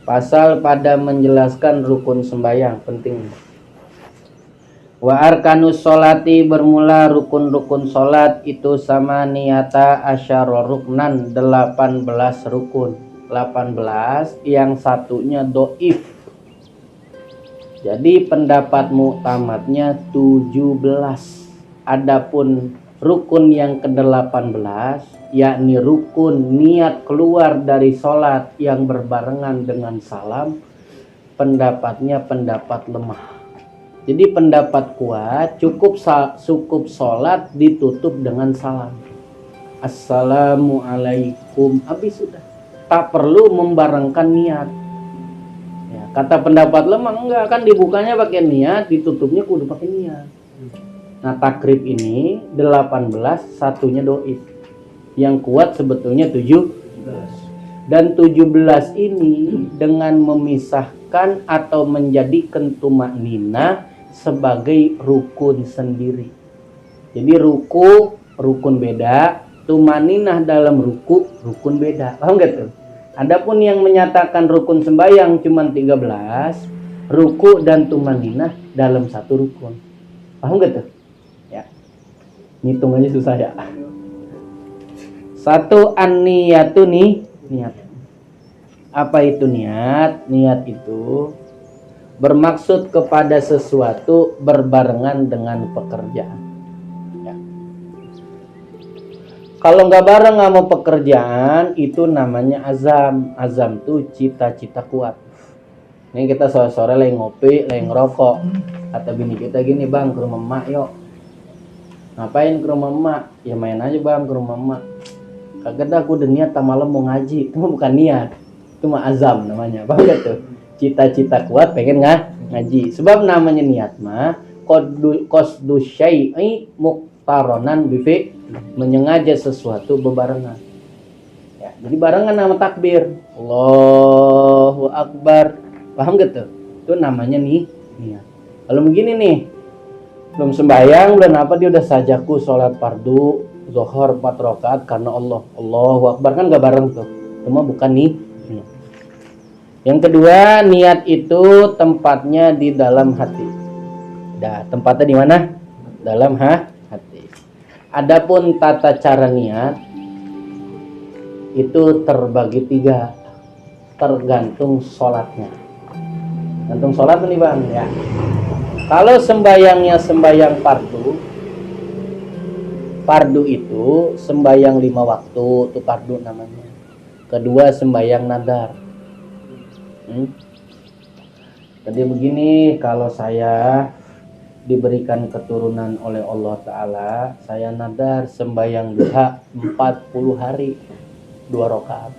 Pasal pada menjelaskan rukun sembahyang penting. Wa arkanus sholati bermula rukun-rukun sholat itu sama niata asyara ruknan 18 rukun. 18 yang satunya doif. Jadi pendapat muktamadnya 17. Adapun rukun yang ke-18 yakni rukun niat keluar dari sholat yang berbarengan dengan salam, pendapatnya pendapat lemah. Jadi pendapat kuat cukup sholat ditutup dengan salam, assalamualaikum, habis sudah, tak perlu membarengkan niat ya. Kata pendapat lemah enggak, kan dibukanya pakai niat, ditutupnya kudu pakai niat. Nah takrib ini 18, satunya doif. Yang kuat sebetulnya 17. Dan 17 ini dengan memisahkan atau menjadikan tumakninah sebagai rukun sendiri. Jadi rukun beda, tumakninah dalam rukun beda. Paham gak tuh? Adapun yang menyatakan rukun sembahyang cuma 13, ruku dan tumakninah dalam satu rukun. Paham gak tuh? Ya. Ngitung aja susah ya. Satu an-niyatu nih, niat. Apa itu niat? Niat itu bermaksud kepada sesuatu berbarengan dengan pekerjaan. Ya. Kalau nggak bareng sama pekerjaan itu namanya azam. Azam tuh cita-cita kuat. Ini kita sore-sore lagi ngopi, lagi ngerokok. Kata bini kita gini, bang ke rumah emak yuk. Ngapain ke rumah emak? Ya main aja bang ke rumah emak. Kagak dah, aku udah niat malam mau ngaji. Itu bukan niat, itu mah azam namanya. Paham gak tuh? Cita-cita kuat pengen ngaji. Sebab namanya niat mah qasdu syai'i muqtaronan bifi, menyengaja sesuatu bebarengan. Ya, jadi barengan sama takbir. Allahu Akbar. Paham gak tuh? Itu namanya niat. Kalau begini nih, belum sembahyang, belum apa, dia udah sajaku sholat fardu zuhur 4 rakaat karena Allah. Allahu Akbar, kan gak bareng tuh. Cuma bukan nih. Yang kedua, niat itu tempatnya di dalam hati. Dah, tempatnya di mana? Dalam hati. Adapun tata cara niat itu terbagi 3, tergantung sholatnya. Gantung sholat nih bang ya. Kalau sembayangnya sembayang fardu itu sembayang 5 waktu, itu fardu namanya. Kedua sembayang nadar. Tadi begini, kalau saya diberikan keturunan oleh Allah Ta'ala, saya nadar sembayang duha 40 hari 2 rakaat.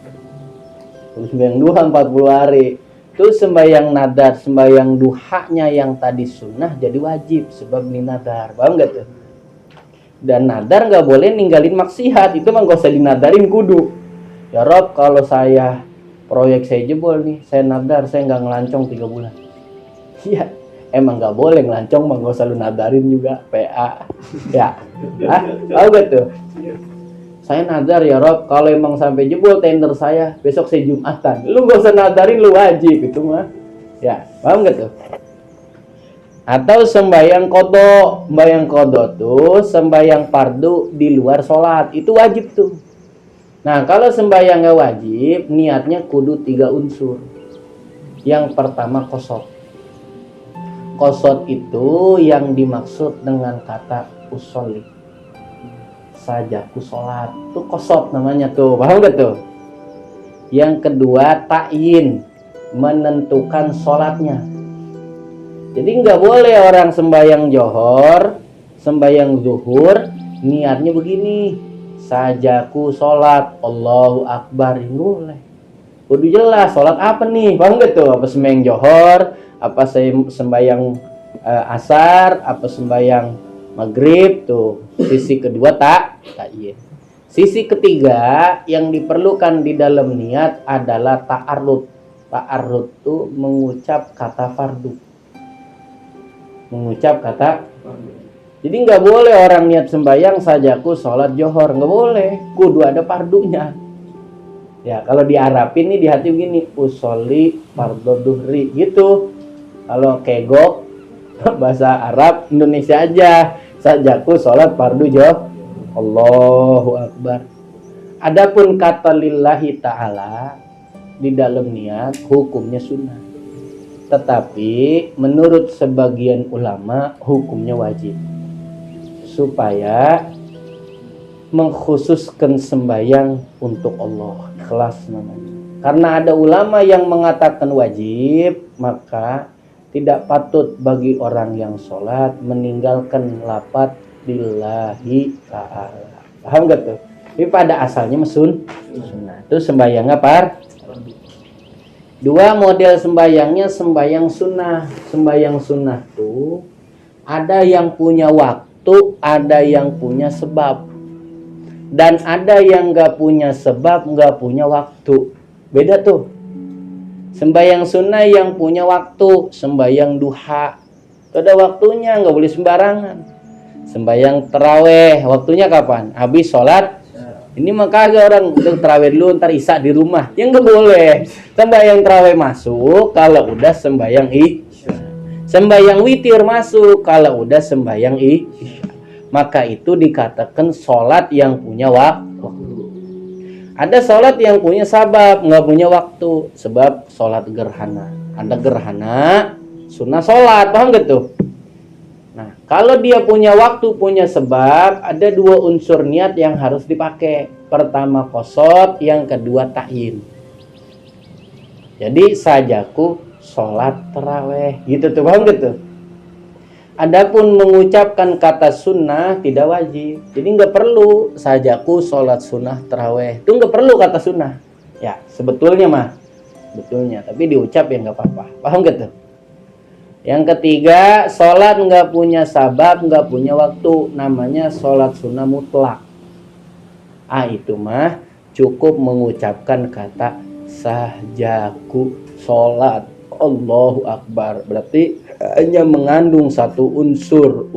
Terus sembayang duha 40 hari. Itu sembayang nadar, sembayang duhanya yang tadi sunnah jadi wajib sebab ini nadar. Paham gak tuh? Dan nadar nggak boleh ninggalin maksiat, itu mah gak usah dinadarin kudu. Ya Rob, kalau saya proyek saya jebol nih, saya nadar saya nggak ngelancong 3 bulan. Iya, emang nggak boleh ngelancong, mah gak usah lu nadarin juga PA. Ya, tahu gak tuh? Saya nadar ya Rob, kalau emang sampai jebol tender saya, besok saya Jumatan. Lu gak usah nadarin, lu wajib itu mah. Ya, paham gak tuh? Atau sembayang qodho. Sembayang qodho tuh sembayang fardu di luar sholat, itu wajib tuh. Nah kalau sembayang gak wajib, niatnya kudu 3 unsur. Yang pertama qasad. Qasad itu yang dimaksud dengan kata usolli, sajaku sholat, tuh qasad namanya tuh. Paham gak tuh? Yang kedua ta'yin, menentukan sholatnya. Jadi nggak boleh orang sembayang johor, sembayang zuhur, niatnya begini, sajaku sholat, Allahu Akbar, ini boleh. Udah jelas sholat apa nih, paham gak tuh? Apa sembayang johor, apa sembayang asar, apa sembayang maghrib tuh. Sisi kedua ta'yin. Sisi ketiga yang diperlukan di dalam niat adalah ta'arrud. Ta'arrud tuh mengucap kata fardu. Mengucap kata. Jadi nggak boleh orang niat sembahyang sajaku sholat johor, nggak boleh, kudu ada fardunya Ya, kalau di Arabin nih di hati begini, usolli fardhu duhri gitu. Kalau kegok bahasa Arab Indonesia aja, sajaku sholat fardu jo. Allahu Akbar. Adapun kata lillahi ta'ala di dalam niat hukumnya sunnah. Tetapi menurut sebagian ulama hukumnya wajib. Supaya mengkhususkan sembahyang untuk Allah, ikhlas namanya. Karena ada ulama yang mengatakan wajib, maka tidak patut bagi orang yang sholat meninggalkan lafaz lillahi ta'ala. Paham gak tuh? Tapi pada asalnya sunnah. Itu sembahyang apa? Dua model sembahyangnya sembahyang sunnah. Sembahyang sunnah tuh ada yang punya waktu, ada yang punya sebab. Dan ada yang gak punya sebab, gak punya waktu. Beda tuh. Sembahyang sunnah yang punya waktu, sembahyang duha. Itu ada waktunya, gak boleh sembarangan. Sembahyang terawih, waktunya kapan? Habis sholat. Ini mah kagak orang udah terawih dulu, ntar isya di rumah. Yang gak boleh. Sembahyang terawih masuk kalau udah sembahyang isya. Sembahyang witir masuk kalau udah sembahyang isya. Maka itu dikatakan sholat yang punya waktu. Ada sholat yang punya sabab, nggak punya waktu. Sebab sholat gerhana. Ada gerhana, sunnah sholat, paham gak tuh? Nah, kalau dia punya waktu, punya sebab, ada dua unsur niat yang harus dipakai. Pertama qasad, yang kedua ta'yin. Jadi sajaku sholat taraweh, gitu tuh, paham gak tuh? Adapun mengucapkan kata sunnah tidak wajib. Jadi nggak perlu sajaku sholat sunnah taraweh. Itu nggak perlu kata sunnah. Ya sebetulnya mah, betulnya. Tapi diucap ya nggak apa-apa. Paham gak tuh? Yang ketiga, sholat nggak punya sabab, nggak punya waktu. Namanya sholat sunnah mutlak. Itu mah cukup mengucapkan kata sajaku sholat Allahu Akbar. Berarti hanya mengandung satu unsur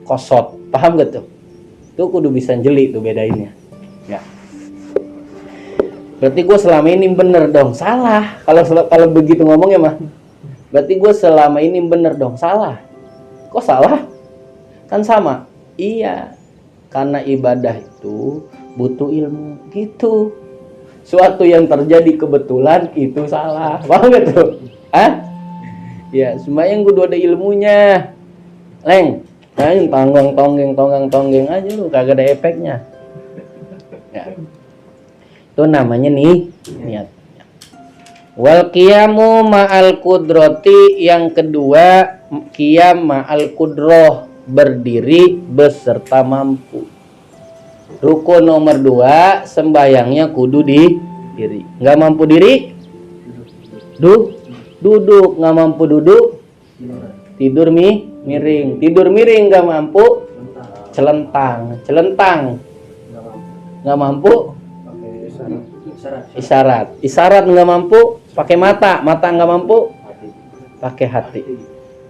qasad. Paham gak tuh? Tuh kudu bisa jeli tuh bedainnya. Ya. Berarti gue selama ini bener dong. Salah. Kalau begitu ngomongnya mah. Berarti gue selama ini bener dong. Salah. Kok salah? Kan sama. Iya. Karena ibadah itu butuh ilmu. Gitu. Suatu yang terjadi kebetulan itu salah. Paham gak tuh? Ya, sembahyang kudu ada ilmunya. Leng, main tonggang aja lu, kagak ada efeknya. Ya. Itu namanya nih niat. Wal qiyamu ma'al qudrati, yang kedua qiyam ma'al qudroh, berdiri beserta mampu. Rukun nomor 2, sembahyangnya kudu diri. Enggak mampu diri? Duduk, nggak mampu duduk, tidur miring, tidur miring nggak mampu, celentang, nggak mampu, isyarat nggak mampu, pakai mata nggak mampu, pakai hati.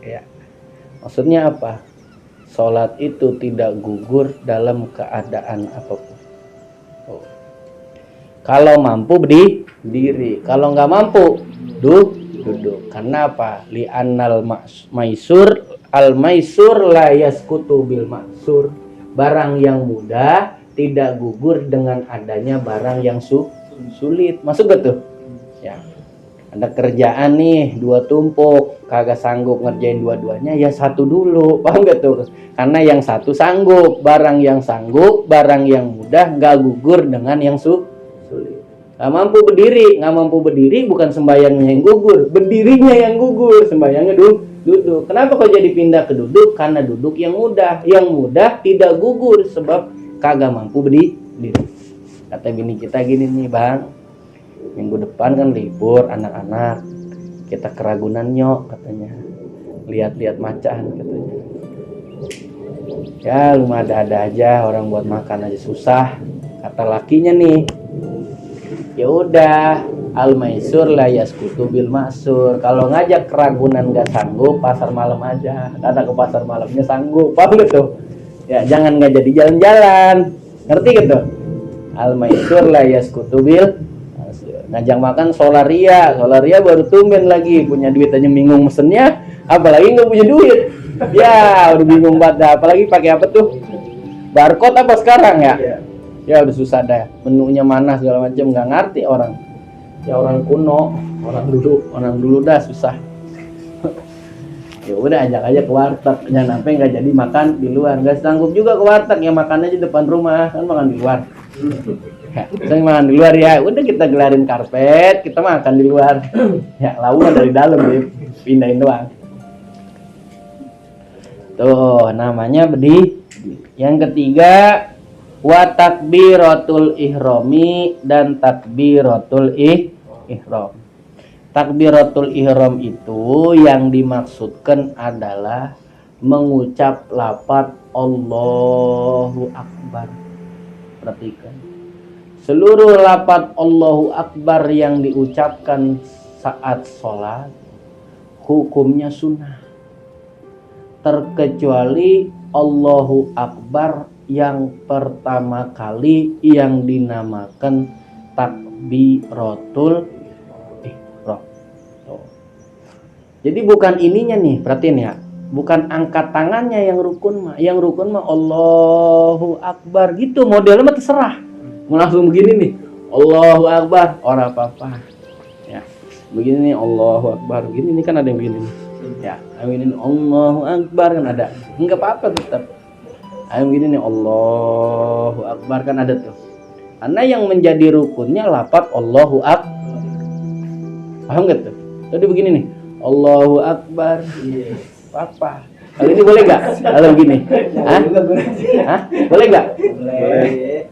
Ya, maksudnya apa? Sholat itu tidak gugur dalam keadaan apapun. Kalau mampu berdiri, kalau nggak mampu duduk. Karena apa? Li'annal maisur la yaskutu bil maksur. Barang yang mudah tidak gugur dengan adanya barang yang sulit. Masuk gak tuh? Ya. Ada kerjaan nih 2 tumpuk, kagak sanggup ngerjain dua-duanya, ya satu dulu. Paham gak tuh? Karena yang satu sanggup. Barang yang sanggup, barang yang mudah gak gugur dengan yang sulit. Nggak mampu berdiri bukan sembahyangnya yang gugur, berdirinya yang gugur, sembahyangnya duduk. Kenapa kok jadi pindah ke duduk? Karena duduk yang mudah tidak gugur sebab kagak mampu berdiri. Kata bini kita gini nih, Bang, minggu depan kan libur anak-anak, kita ke Ragunan nyok katanya, lihat-lihat macan katanya. Ya lu ada aja, orang buat makan aja susah, kata lakinya nih. Ya udah, al maisur la yaskutu bil maksur. Kalau ngajak ke Ragunan nggak sanggup, pasar malam aja. Karena ke pasar malamnya sanggup, paham gitu? Ya jangan nggak jadi jalan-jalan, ngerti gitu? Al maisur la yaskutu bil ngajak makan Solaria baru tumben lagi punya duit aja bingung mesennya, apalagi nggak punya duit. Ya udah bingung banget, apalagi pakai apa tuh, barcode apa sekarang ya? Ya udah susah dah, menunya mana segala macam nggak ngerti orang. Ya orang kuno, orang dulu dah susah. Ya udah ajak aja ke warteg, jangan sampai nggak jadi makan di luar, nggak sanggup juga ke warteg, ya makan aja depan rumah, kan makan di luar. Ya, kita makan di luar ya, udah kita gelarin karpet, kita makan di luar. Ya lauknya dari dalam pindahin doang. Tuh namanya bedi. Yang ketiga wa takbiratul ihrami dan takbiratul ihram. Takbiratul ihram itu yang dimaksudkan adalah mengucap lafaz Allahu Akbar. Perhatikan. Seluruh lafaz Allahu Akbar yang diucapkan saat sholat hukumnya sunnah. Terkecuali Allahu Akbar yang pertama kali yang dinamakan takbiratul ihram. Jadi bukan ininya nih, perhatiin ya. Bukan angkat tangannya yang rukun mah. Yang rukun mah Allahu Akbar gitu, modelnya mah terserah. Mau langsung begini nih, Allahu Akbar, orang apa-apa. Ya, begini nih Allahu Akbar, begini nih kan ada yang begini nih. Ya, begini nih Allahu Akbar kan ada. Enggak apa-apa tetap. Ayo begini nih Allahu Akbar kan ada tuh. Karena yang menjadi rukunnya lafaz Allahu Akbar. Paham enggak tuh? Tadi begini nih, Allahu Akbar. Apa? Kalau ini boleh nggak? Kalau begini? Hah? Boleh nggak?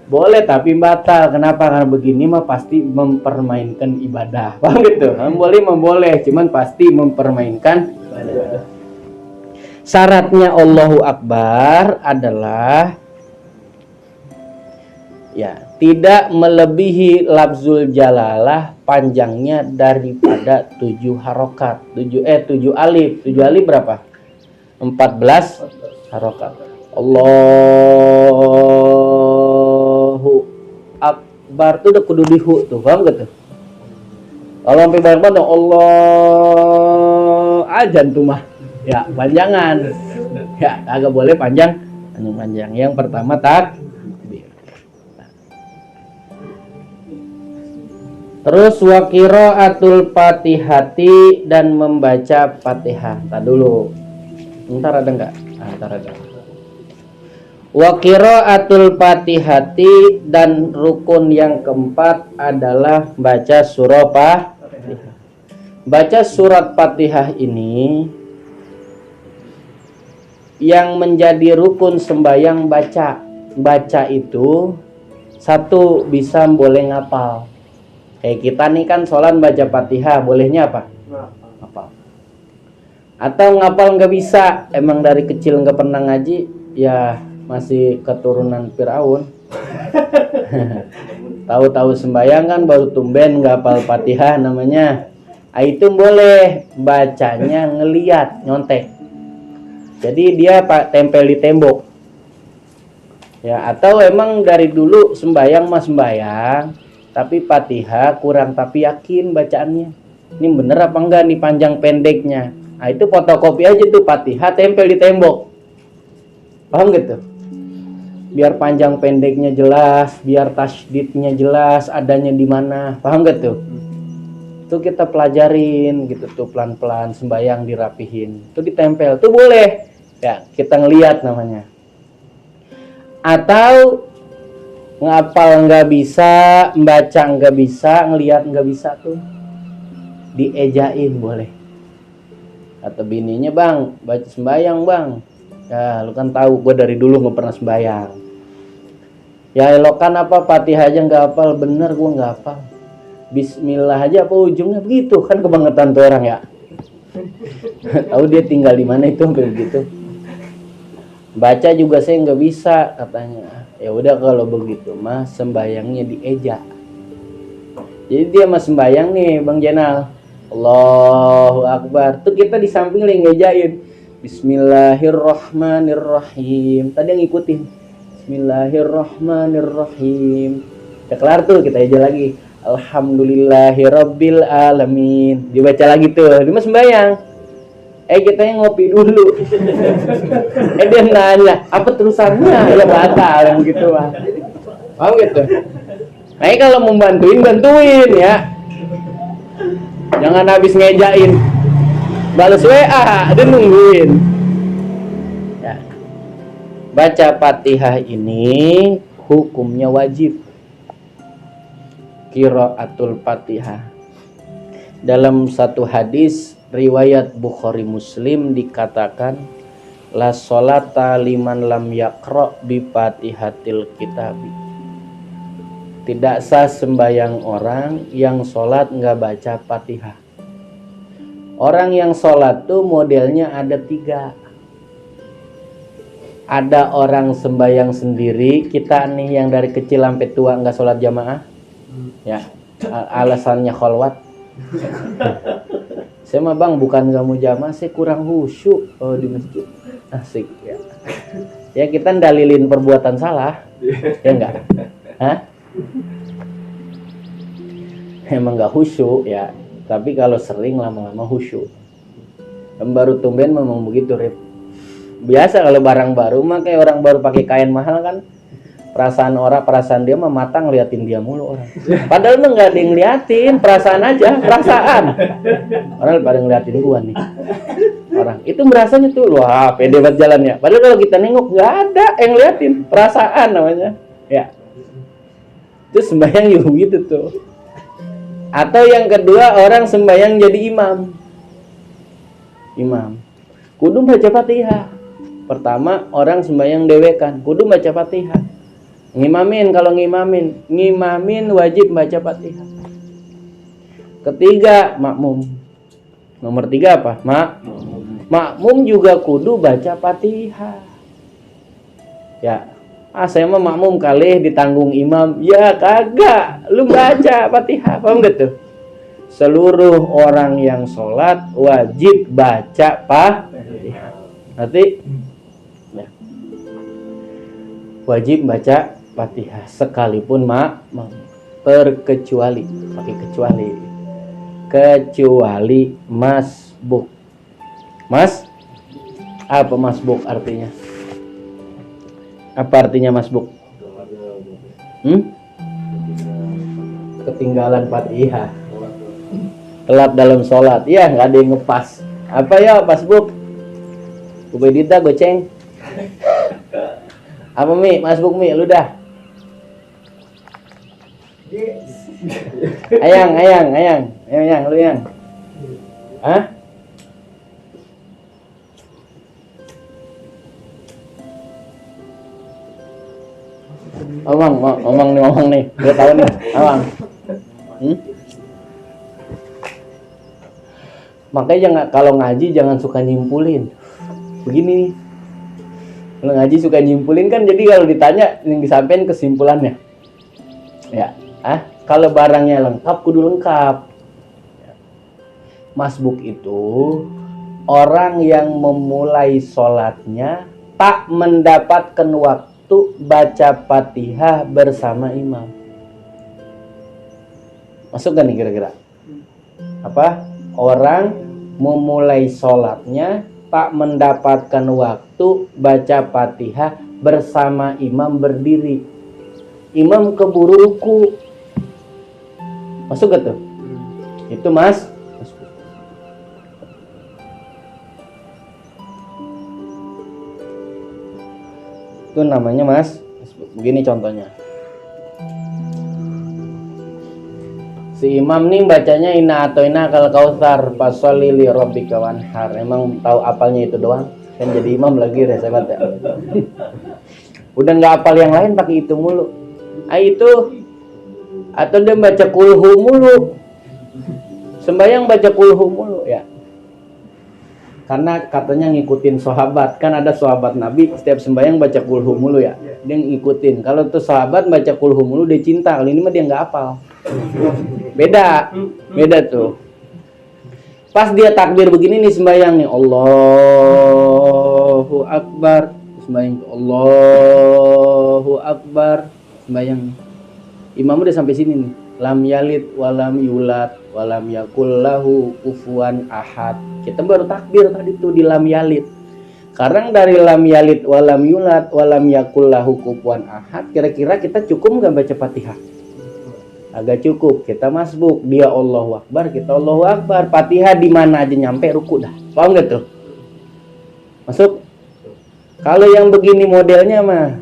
Boleh tapi batal. Kenapa? Karena begini mah pasti mempermainkan ibadah. Paham gitu? Boleh, cuman pasti mempermainkan ibadah. Syaratnya Allahu Akbar adalah ya tidak melebihi lafzul jalalah panjangnya daripada 7 harokat. 7 alif. 7 alif berapa? 14 harokat. Allahu Akbar tuh udah kudu dihu tuh, paham gak tuh? Kalau sampai banyak-banyak Allah ajan tuh mah. Ya, panjangan. Ya, agak boleh panjang. Yang pertama takbir. Terus wa qiraatul Fatihati dan membaca Fatihah. Entar dulu. Ntar ada enggak? Ntar ada. Wa qiraatul Fatihati dan rukun yang keempat adalah baca surah Fatihah. Baca surat Fatihah ini yang menjadi rukun sembahyang baca itu satu bisa boleh ngapal. Kayak kita nih kan sholat baca Fatihah, bolehnya apa? Ngapal. Atau ngapal nggak bisa, emang dari kecil nggak pernah ngaji, ya masih keturunan Firaun. Tahu-tahu sembahyang kan baru tumben nggak hafal Fatihah namanya. Itu boleh bacanya ngeliat, nyontek. Jadi dia tempel di tembok. Ya, atau emang dari dulu sembahyang mah sembahyang, tapi Fatihah kurang tapi yakin bacaannya. Ini bener apa enggak nih panjang pendeknya? Nah, itu fotokopi aja tuh Fatihah tempel di tembok. Paham gitu? Biar panjang pendeknya jelas, biar tasydidnya jelas, adanya di mana. Paham gak tuh? Itu kita pelajarin gitu tuh pelan-pelan sembahyang dirapihin. Itu ditempel, tuh boleh. Ya, kita ngeliat namanya. Atau ngapal nggak bisa, membaca nggak bisa, ngeliat nggak bisa tuh diejain boleh. Atau bininya, bang baca sembahyang bang, ya lu kan tahu gue dari dulu nggak pernah sembahyang, ya elokan apa Fatihah aja nggak hafal, bener gue nggak hafal, Bismillah aja apa ujungnya begitu, kan kebangetan tuh orang ya. Tahu dia tinggal di mana itu sampai begitu. Baca juga saya nggak bisa katanya. Ya udah kalau begitu mah sembayangnya dieja. Jadi dia mah sembayang nih Bang Jenal, Allahu Akbar, tuh kita di samping lagi ngejain Bismillahirrahmanirrahim. Tadi yang ngikutin Bismillahirrahmanirrahim. Udah kelar tuh kita eja lagi Alhamdulillahirabbil alamin. Dibaca lagi tuh, dia mah sembahyang. Kita yang ngopi dulu. Dia nanya, apa terusannya? Ya batal yang gitu mah. Paham gitu? Nah, kalau mau bantuin ya. Jangan habis ngejain. Balas WA, dia nungguin. Ya. Baca Fatihah ini hukumnya wajib. Qiraatul Fatihah. Dalam satu hadis riwayat Bukhari Muslim dikatakan la sholata liman lam yaqra bi Fatihatil kitabi. Tidak sah sembahyang orang yang sholat nggak baca Fatihah. Orang yang sholat tuh modelnya ada 3. Ada orang sembahyang sendiri, kita nih yang dari kecil sampai tua nggak sholat jamaah, ya alasannya kholwat. Saya mah bang bukan nggak mau jamaah, saya kurang khusyuk di masjid. Asik ya. Ya kita dalilin perbuatan salah, ya enggak? Hah? Emang nggak khusyuk ya. Tapi kalau sering lama-lama khusyuk. Baru tumben memang begitu, Rip. Biasa kalau barang baru mah kayak orang baru pakai kain mahal kan. Perasaan dia mah mata ngeliatin dia mulu orang. Padahal lu nggak ada yang ngeliatin, perasaan aja, perasaan. Orang pada ngeliatin gua nih. Orang itu merasanya tuh, wah pede banget jalannya. Padahal kalau kita nengok nggak ada yang ngeliatin, perasaan namanya. Ya. Terus sembahyang juga gitu tuh. Atau yang kedua orang sembahyang jadi imam. Kudu baca Fatihah. Pertama orang sembahyang dewekan, kudu baca Fatihah. Kalau ngimamin wajib baca Fatihah. Ketiga makmum. Nomor 3 apa? Makmum juga kudu baca Fatihah. Ya. Saya mah makmum kali ditanggung imam. Ya kagak, lu baca Fatihah. Paham gak tuh? Seluruh orang yang sholat wajib baca Fatihah. Nanti ya. Wajib baca Fatihah sekalipun terkecuali, pakai kecuali masbuk. Apa masbuk artinya? Apa artinya masbuk? Ketinggalan Fatihah, telat dalam sholat, ya nggak ada yang ngepas. Apa ya masbuk? Ubaidita goceng. Apa masbuk lu dah? Ayang, lu yang. Hah? Omong nih. Gue tahu nih, Omang. Makanya kalau ngaji jangan suka nyimpulin. Begini nih. Kalau ngaji suka nyimpulin kan, jadi kalau ditanya yang disampaikan kesimpulannya. Ya, kalau barangnya lengkap kudu lengkap. Masbuk itu orang yang memulai sholatnya tak mendapatkan waktu baca Fatihah bersama imam. Masuk gak nih kira-kira? Apa? Orang memulai sholatnya tak mendapatkan waktu baca Fatihah bersama imam berdiri. Imam keburu ruku. Masuk gak tuh? Itu masuk. Itu namanya begini contohnya. Si imam nih bacanya inna atoina kal kautsar fasholli li rabbika wanhar. Emang tahu apalnya itu doang? Kan jadi imam lagi resebat ya. Udah nggak apal yang lain, pakai itu mulu. Itu atau dia baca kulhu mulu. Sembahyang baca kulhu mulu ya. Karena katanya ngikutin sahabat, kan ada sahabat Nabi setiap sembahyang baca kulhu mulu ya. Dia ngikutin. Kalau tuh sahabat baca kulhu mulu dia cinta, kalau ini mah dia nggak apal. Beda tuh. Pas dia takbir begini nih sembahyang nih, Allahu Akbar, sembahyang Allahu Akbar, sembahyang. Imam udah sampai sini nih. lam yalid walam yulad walam yakul lahu kufuwan ahad. Kita baru takbir tadi tuh di lam yalid. Karena dari lam yalid walam yulad walam yakul lahu kufuwan ahad, kira-kira kita cukup nggak baca Fatihah? Agak cukup. Kita masbuk, dia Allahu Akbar, kita Allahu Akbar. Fatihah di mana aja nyampe ruku dah. Paham nggak tuh? Masuk? Kalau yang begini modelnya mah,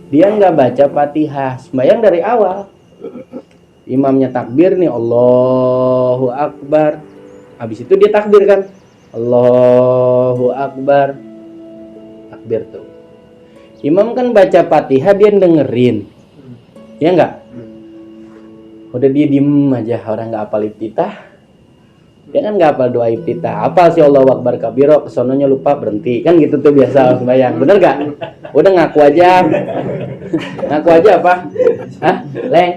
dia nggak baca Fatihah, sembahyang dari awal. Imamnya takbir nih, Allahu Akbar. Habis itu dia takbir kan, Allahu Akbar. Takbir tuh. Imam kan baca Fatihah, dia dengerin. Ya enggak? Udah dia diem aja, orang nggak hafal iftitah. Dia kan nggak hafal doa iftitah. Hafal sih Allahu Akbar kabiro, kesononya lupa berhenti. Kan gitu tuh biasa sembahyang. Bener nggak? Udah ngaku aja. Ngaku aja apa? Hah? Leng?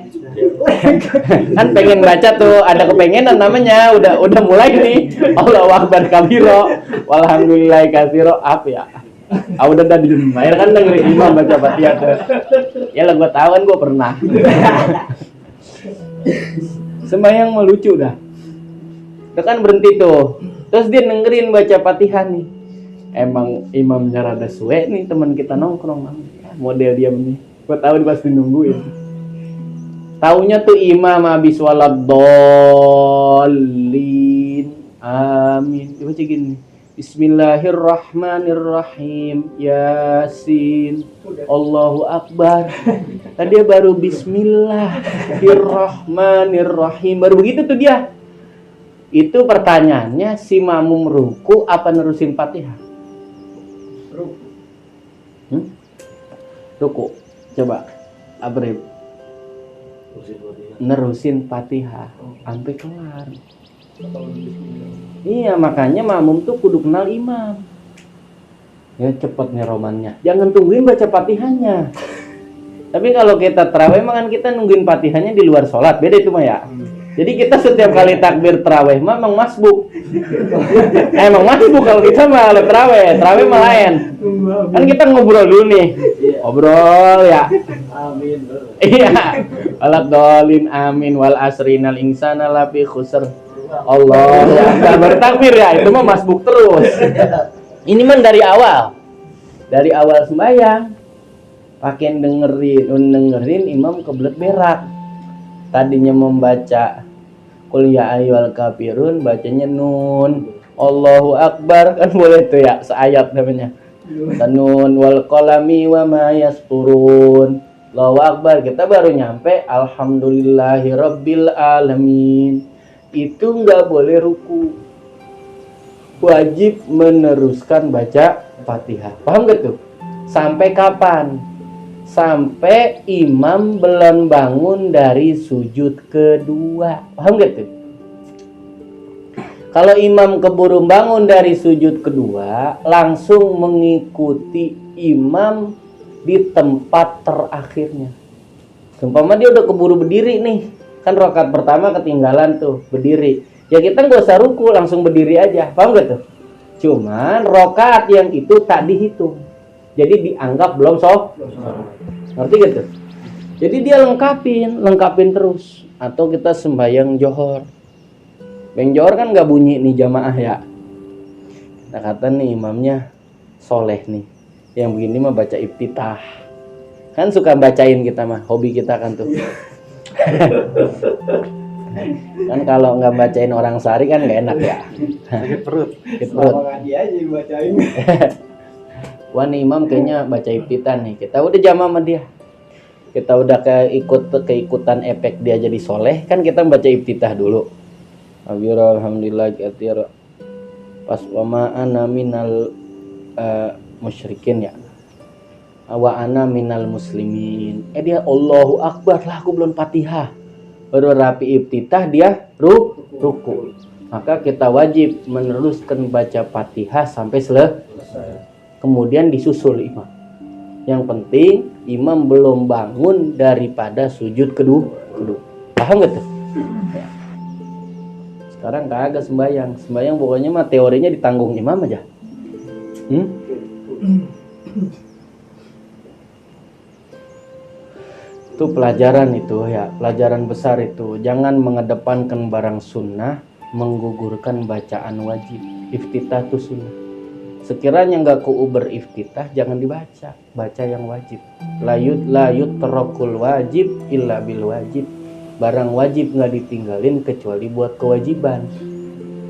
Kan pengen baca tuh, ada kepengenan namanya. Udah mulai nih. Allahu Akbar kabiro, walhamdulillah katsiro. Apa ya? Udah tadi main kan dengerin imam baca Fatihah tuh. Ya lah gua tahu kan gua pernah. Sembahyang melucu dah. Udah kan berhenti tuh. Terus dia dengerin baca Fatihah nih. Emang imamnya rada suwe nih, teman kita nongkrong. Model dia nih. Gua tahu dia pasti nungguin. Taunya tuh imam habis waladdallin. Amin. Dia baca gini. Bismillahirrahmanirrahim. Yasin. Allahu Akbar. Tadi dia baru Bismillahirrahmanirrahim. Baru begitu tuh dia. Itu pertanyaannya, si makmum ruku apa nerusin Fatihah? Ruku. Coba abrib. Nerusin Fatihah sampai kelar. Iya, makanya makmum tuh kudu kenal imam. Ya cepet nih romannya. Jangan tungguin baca Fatihahnya. Tapi kalau kita tarawih mah kan kita nungguin Fatihahnya di luar sholat. Beda itu mah ya. Jadi kita setiap kali takbir tarawih mah emang masbuk. Emang masbuk kalau kita mah tarawih. Tarawih mah lain. Kan kita ngobrol dulu nih. Ngobrol ya. Amin. Iya. Waladdallin amin wal asrinal insana lafi khusr. Allah ya, bertakbir ya, itu mah masbuk terus. Ini mah dari awal sembahyang, pakai dengerin imam kebelet berak. Tadinya membaca Qul ya ayyuhal kafirun, bacanya nun. Allahu Akbar kan boleh tuh ya, seayat namanya. Nun wal qalami wa ma yasturun. Allahu Akbar, kita baru nyampe alhamdulillahi rabbil alamin. Itu nggak boleh ruku, wajib meneruskan baca Fatihah. Paham gak tuh? Sampai kapan? Sampai imam belum bangun dari sujud kedua. Paham gak tuh? Kalau imam keburu bangun dari sujud kedua, langsung mengikuti imam di tempat terakhirnya. Umpama dia udah keburu berdiri nih, kan rakaat pertama ketinggalan tuh berdiri, ya kita nggak usah ruku, langsung berdiri aja. Paham gak tuh? Cuman rakaat yang itu tak dihitung, jadi dianggap belum sholat. Ngerti gak tuh? Jadi dia lengkapin terus. Atau kita sembahyang johor. Beng johor kan nggak bunyi nih jamaah ya. Nah kata nih imamnya soleh nih, yang begini mah baca iftitah. Kan suka bacain kita mah, hobi kita kan tuh. Kan kalau nggak bacain orang sehari kan nggak enak ya. Sakit perut. Ngaji aja bacain. Wah nih imam kayaknya baca iftitah nih. Kita udah jamaah sama dia. Kita udah keikutan efek dia jadi soleh, kan kita baca iftitah dulu. Alhamdulillah katsira. Pas wa ana minal musyrikin ya. Wa ana minal muslimin. Dia Allahu Akbar lah, aku belum Fatihah. Baru rapi iftitah dia ruku. Maka kita wajib meneruskan baca Fatihah sampai selesai. Kemudian disusul imam. Yang penting imam belum bangun daripada sujud kedua. Paham gak tuh? Ya. Sekarang kagak sembahyang pokoknya mah teorinya ditanggung imam aja. Itu pelajaran itu ya, pelajaran besar itu. Jangan mengedepankan barang sunnah, menggugurkan bacaan wajib. Iftitah itu sunnah. Sekiranya nggak kau beriftitah, jangan dibaca, baca yang wajib. Layut terokul wajib illa bil wajib. Barang wajib nggak ditinggalin kecuali buat kewajiban.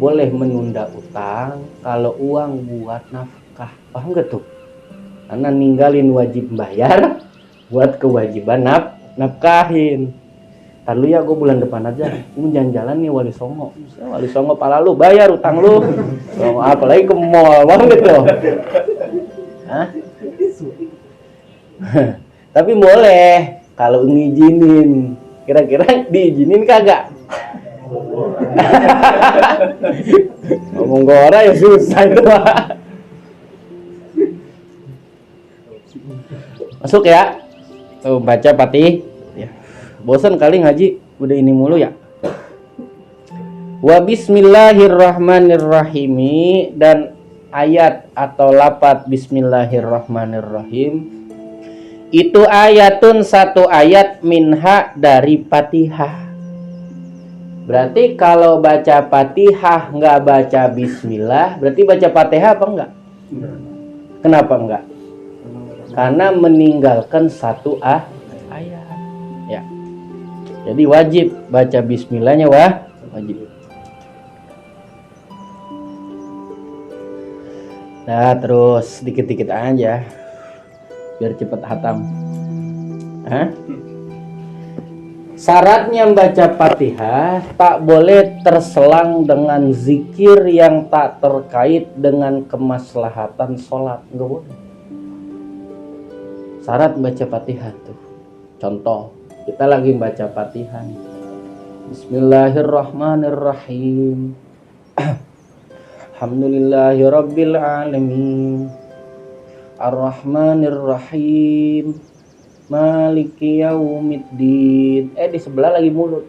Boleh menunda utang kalau uang buat nafkah, paham gak tuh? Karena ninggalin wajib bayar buat kewajiban nafkahin. Lalu ya gue bulan depan aja, gue jalan-jalan nih Wali Songo. Wali Songo pala lu, bayar utang lu. So, apalagi ke mall, bang gitu. Hah? Tapi boleh kalau ngizinin. Kira-kira diizinin kagak? Ngomong gora ya susah itu. Masuk ya. Tuh baca Fatih. Bosan kali ngaji udah ini mulu ya. Wa bismillahirrahmanirrahim, dan ayat atau lafaz bismillahirrahmanirrahim itu ayatun, satu ayat, minha dari Fatihah. Berarti kalau baca Fatihah nggak baca bismillah, berarti baca Fatihah apa enggak? Kenapa enggak? Karena meninggalkan satu ayat. Ya. Jadi wajib baca bismillahnya wajib. Nah, terus dikit-dikit aja biar cepet hatam. Syaratnya baca Fatihah tak boleh terselang dengan zikir yang tak terkait dengan kemaslahatan sholat. Enggak boleh. Syarat baca Fatihah tuh. Contoh, kita lagi baca Fatihah. Bismillahirrahmanirrahim. Alhamdulillahirabbil alamin. Arrahmanirrahim. Maliki yaumiddin. Di sebelah lagi mulut.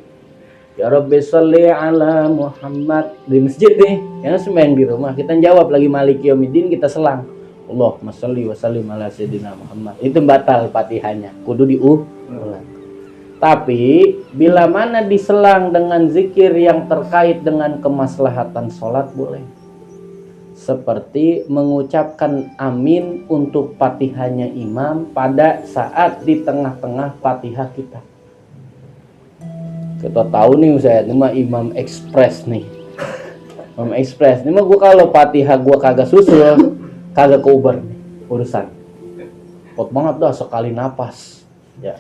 Ya Rabbi sholli ala Muhammad. Di masjid nih, yang sembahyang di rumah kita jawab lagi Maliki yaumiddin, kita selang Allahumma sholli wa sallim ala sayyidina Muhammad. Itu batal Fatihahnya, kudu diulang. Tapi bila mana diselang dengan zikir yang terkait dengan kemaslahatan sholat boleh. Seperti mengucapkan amin untuk Fatihahnya imam pada saat di tengah-tengah Fatihah kita. Kita tahu nih saya ini mah imam ekspres nih. Imam ekspres. Ini mah gua kalau Fatihah gua kagak susul, kagak keuber urusan. Pot banget dah sekali napas. Ya.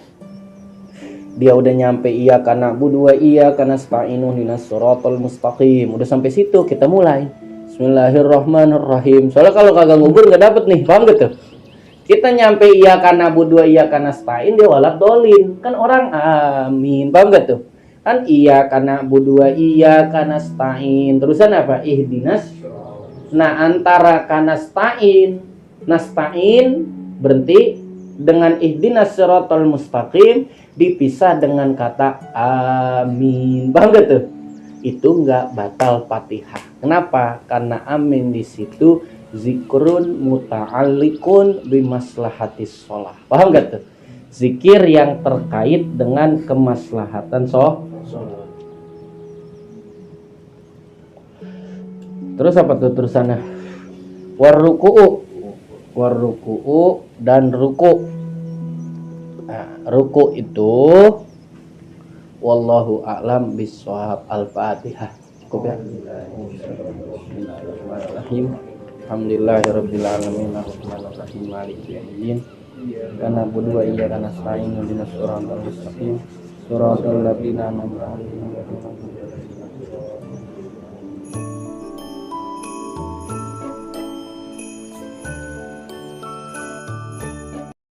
Dia udah nyampe iya karena na'budu wa iyyaka nasta'inu ihdinas siratal mustaqim. Udah sampai situ kita mulai. Bismillahirrahmanirrahim. Soalnya kalau kagak ngubur nggak dapet nih, paham gitu? Kita nyampe iya karena na'budu wa iyyaka nasta'in, dia walad dolin. Kan orang amin, paham gak tuh? Kan iya karena na'budu wa iyyaka nasta'in. Terusan apa? Ihdinas. Nah, antara kanasta'in, nasta'in berhenti dengan ihdinas siratal mustaqim dipisah dengan kata amin. Paham gak tuh? Itu enggak batal Fatihah. Kenapa? Karena amin di situ zikrun muta'alliqun bimaslahatis shalah. Paham gak tuh? Zikir yang terkait dengan kemaslahatan sholat. Terus apa tuh terusannya? Warruku'u dan ruku. Nah, ruku itu wallahu a'lam bishawab. Al-Fatihah. Cukup ya. Bismillahirrahmanirrahim. Alhamdulillahirabbil alamin arrahmanirrahim maliki yaumiddin. Kana na'budu wa iyyaka nasta'in ihdinas siratal mustaqim. Siratal ladzina an'amta 'alaihim ghairil maghdubi 'alaihim